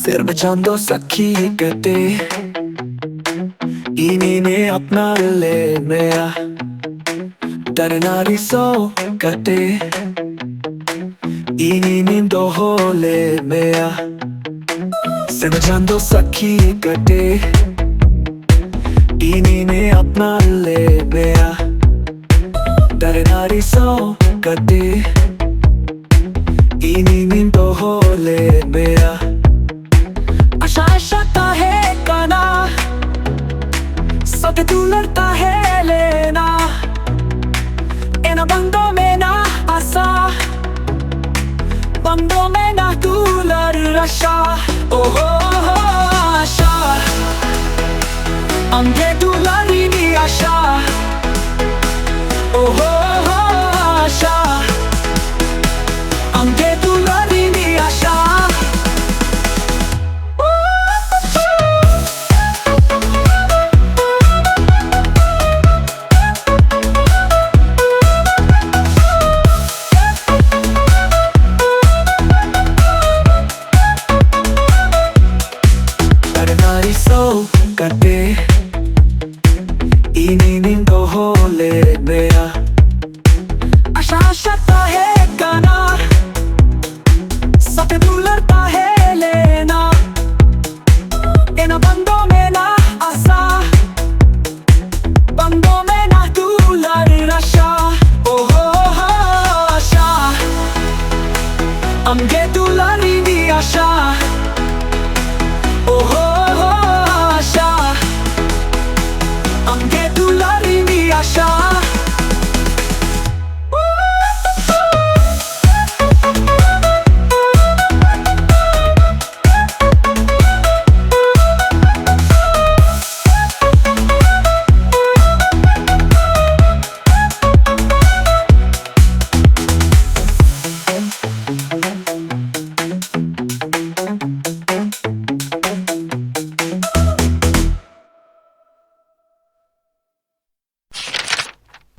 सिर बचांदो सखी कटे इन्हें अपना ले मेरा डरना रिसो कटे इन्हें दो हो ले मेरा सिर बचांदो सखी कटे इन्हें अपना ले मेरा डरना रिसो कटे इन्हें दो हो ले मेरा आशा आशा है काना सो के तू लड़ता है लेना इन बंदों में ना आशा बंदों में ना तू लड़ रशा ओहो आशा अंधे तू लड़ी नी आशा ओहो आशा अंधे तू लड़ी नी आशा सो कटे